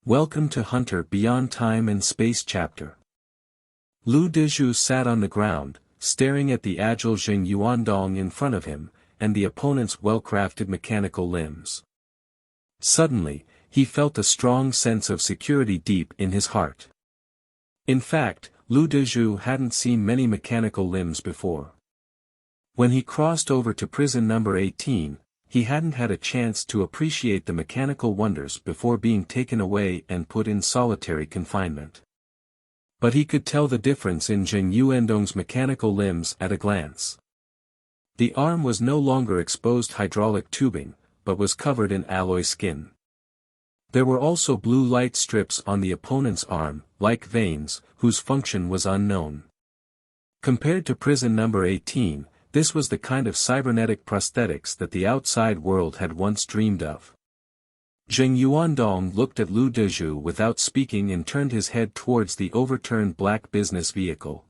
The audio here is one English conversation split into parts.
Welcome to Hunter Beyond Time and Space chapter. Lu Dezhu sat on the ground, staring at the agile Jing Yuandong in front of him, and the opponent's well-crafted mechanical limbs. Suddenly, he felt a strong sense of security deep in his heart. In fact, Lu Dezhu hadn't seen many mechanical limbs before. When he crossed over to prison number 18, he hadn't had a chance to appreciate the mechanical wonders before being taken away and put in solitary confinement. But he could tell the difference in Jing Yuandong's mechanical limbs at a glance. The arm was no longer exposed hydraulic tubing, but was covered in alloy skin. There were also blue light strips on the opponent's arm, like veins, whose function was unknown. Compared to prison number 18, this was the kind of cybernetic prosthetics that the outside world had once dreamed of. Jing Yuandong looked at Lu Dezhu without speaking and turned his head towards the overturned black business vehicle.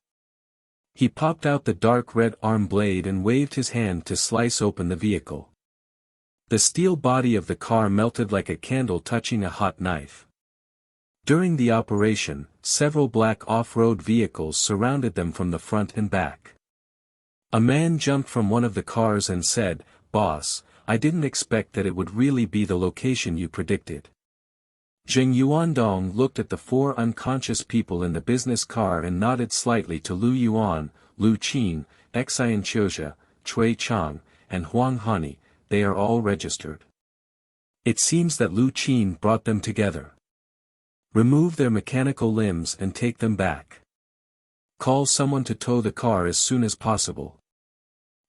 He popped out the dark red arm blade and waved his hand to slice open the vehicle. The steel body of the car melted like a candle touching a hot knife. During the operation, several black off-road vehicles surrounded them from the front and back. A man jumped from one of the cars and said, "Boss, I didn't expect that it would really be the location you predicted." Jing Yuandong looked at the four unconscious people in the business car and nodded slightly to Lu Yuan, Lu Qin, Xian Qiuzhe, Cui Chang, and Huang Hani. They are all registered. It seems that Lu Qin brought them together. Remove their mechanical limbs and take them back. Call someone to tow the car as soon as possible.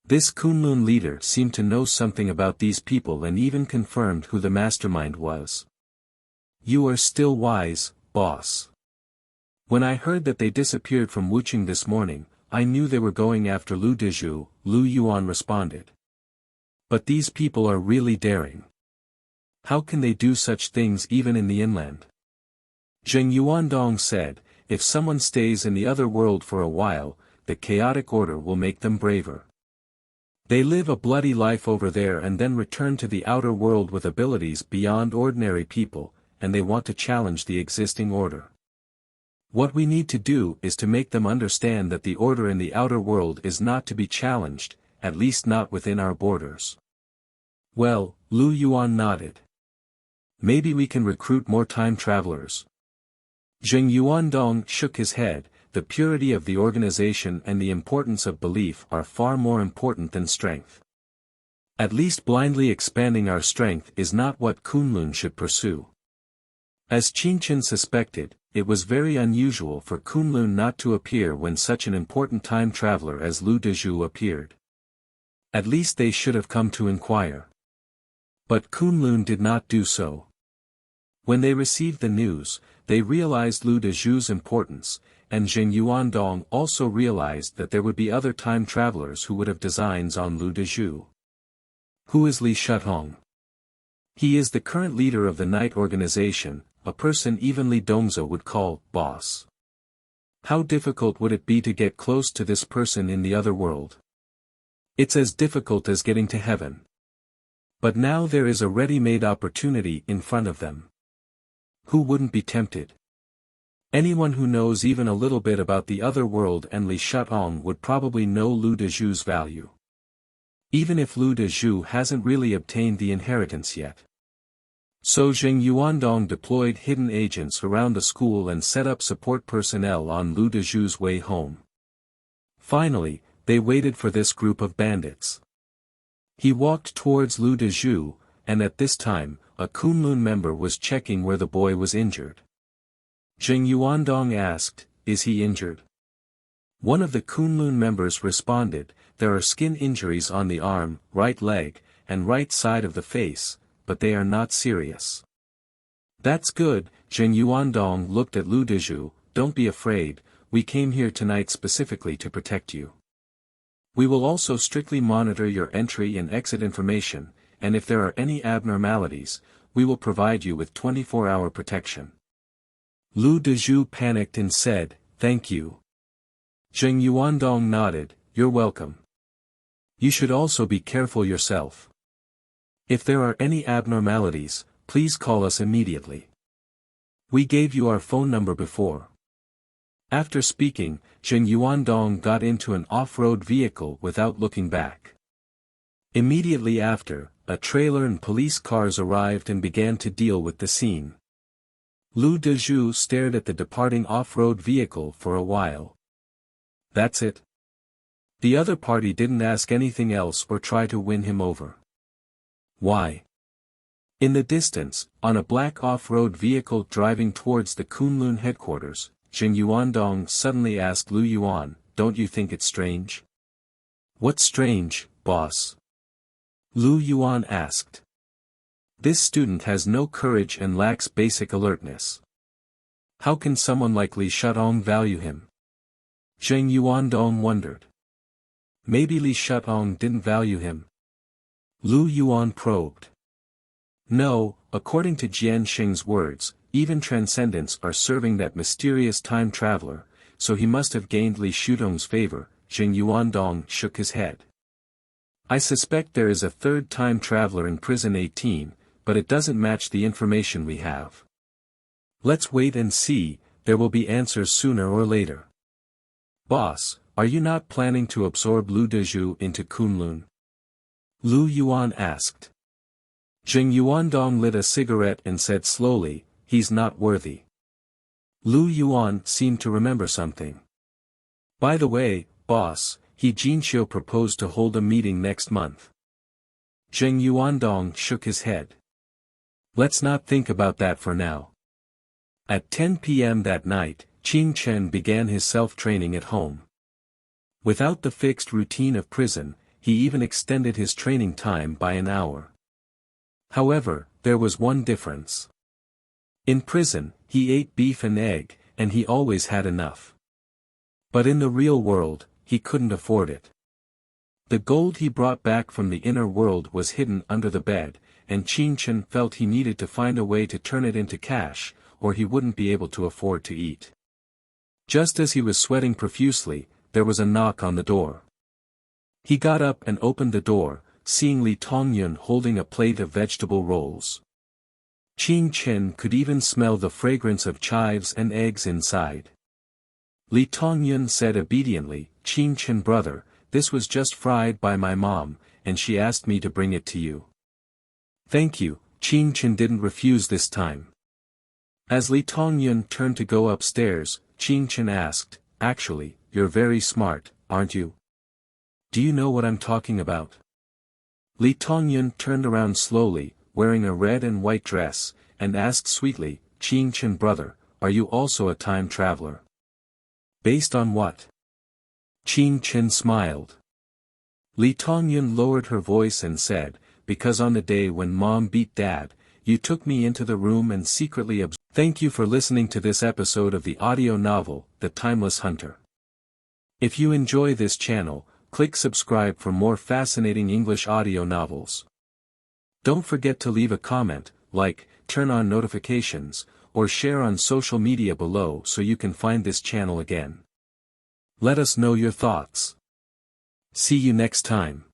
This Kunlun leader seemed to know something about these people and even confirmed who the mastermind was. You are still wise, boss. When I heard that they disappeared from Wuching this morning, I knew they were going after Lu Dezhu, Lu Yuan responded. But these people are really daring. How can they do such things even in the inland? Jing Yuandong said, if someone stays in the other world for a while, the chaotic order will make them braver. They live a bloody life over there and then return to the outer world with abilities beyond ordinary people, and they want to challenge the existing order. What we need to do is to make them understand that the order in the outer world is not to be challenged, at least not within our borders. Well, Lu Yuan nodded. Maybe we can recruit more time travelers. Jing Yuandong shook his head. The purity of the organization and the importance of belief are far more important than strength. At least blindly expanding our strength is not what Kunlun should pursue. As Qingchen suspected, it was very unusual for Kunlun not to appear when such an important time traveler as Lu Dezhu appeared. At least they should have come to inquire. But Kunlun did not do so. When they received the news, they realized Lu Dezhu's importance, and Jing Yuandong also realized that there would be other time travelers who would have designs on Lu Dezhu. Who is Li Shutong? He is the current leader of the night organization, a person even Li Dongzhou would call boss. How difficult would it be to get close to this person in the other world? It's as difficult as getting to heaven. But now there is a ready-made opportunity in front of them. Who wouldn't be tempted? Anyone who knows even a little bit about the other world and Li Shutong would probably know Lu Dezhu's value. Even if Lu Dezhu hasn't really obtained the inheritance yet. So Jing Yuandong deployed hidden agents around the school and set up support personnel on Lu Dezhu's way home. Finally, they waited for this group of bandits. He walked towards Lu Dezhu, and at this time, a Kunlun member was checking where the boy was injured. Jing Yuandong asked, "Is he injured?" One of the Kunlun members responded, "There are skin injuries on the arm, right leg, and right side of the face, but they are not serious." "That's good." Jing Yuandong looked at Lu Dezhu. "Don't be afraid, we came here tonight specifically to protect you. We will also strictly monitor your entry and exit information, and if there are any abnormalities, we will provide you with 24-hour protection." Lu Dezhu panicked and said, "Thank you." Jing Yuandong nodded, "You're welcome. You should also be careful yourself. If there are any abnormalities, please call us immediately. We gave you our phone number before. After speaking, Zheng Yuandong got into an off-road vehicle without looking back. Immediately after, a trailer and police cars arrived and began to deal with the scene. Lu Dezhu stared at the departing off-road vehicle for a while. That's it? The other party didn't ask anything else or try to win him over. Why? In the distance, on a black off-road vehicle driving towards the Kunlun headquarters, Zheng Yuandong suddenly asked Lu Yuan, "Don't you think it's strange?" "What's strange, boss?" Lu Yuan asked. "This student has no courage and lacks basic alertness. How can someone like Li Shutong value him?" Zheng Yuandong wondered. Maybe Li Shutong didn't value him. Lu Yuan probed. No, according to Jian Xing's words, even transcendents are serving that mysterious time traveler, so he must have gained Li Shutong's favor. Zheng Yuandong shook his head. I suspect there is a third time traveler in prison 18, but it doesn't match the information we have. Let's wait and see, there will be answers sooner or later. Boss, are you not planning to absorb Lu Dezhu into Kunlun? Lu Yuan asked. Zheng Yuandong lit a cigarette and said slowly, "He's not worthy." Lu Yuan seemed to remember something. By the way, boss, He Jinxiu proposed to hold a meeting next month. Zheng Yuandong shook his head. Let's not think about that for now. At 10 p.m. that night, Qing Chen began his self-training at home. Without the fixed routine of prison, he even extended his training time by an hour. However, there was one difference. In prison, he ate beef and egg, and he always had enough. But in the real world, he couldn't afford it. The gold he brought back from the inner world was hidden under the bed, and Qing Chen felt he needed to find a way to turn it into cash, or he wouldn't be able to afford to eat. Just as he was sweating profusely, there was a knock on the door. He got up and opened the door, seeing Li Tongyun holding a plate of vegetable rolls. Qing Chen could even smell the fragrance of chives and eggs inside. Li Tongyun said obediently, "Qing Chen brother, this was just fried by my mom, and she asked me to bring it to you." "Thank you," Qing Chen didn't refuse this time. As Li Tongyun turned to go upstairs, Qing Chen asked, "Actually, you're very smart, aren't you? Do you know what I'm talking about?" Li Tongyun turned around slowly, wearing a red and white dress, and asked sweetly, "Qing Chen brother, are you also a time traveler?" "Based on what?" Qing Chen smiled. Li Tongyun lowered her voice and said, "Because on the day when Mom beat Dad, you took me into the room and secretly Thank you for listening to this episode of the audio novel, The Timeless Hunter. If you enjoy this channel, click subscribe for more fascinating English audio novels. Don't forget to leave a comment, like, turn on notifications, or share on social media below so you can find this channel again. Let us know your thoughts. See you next time.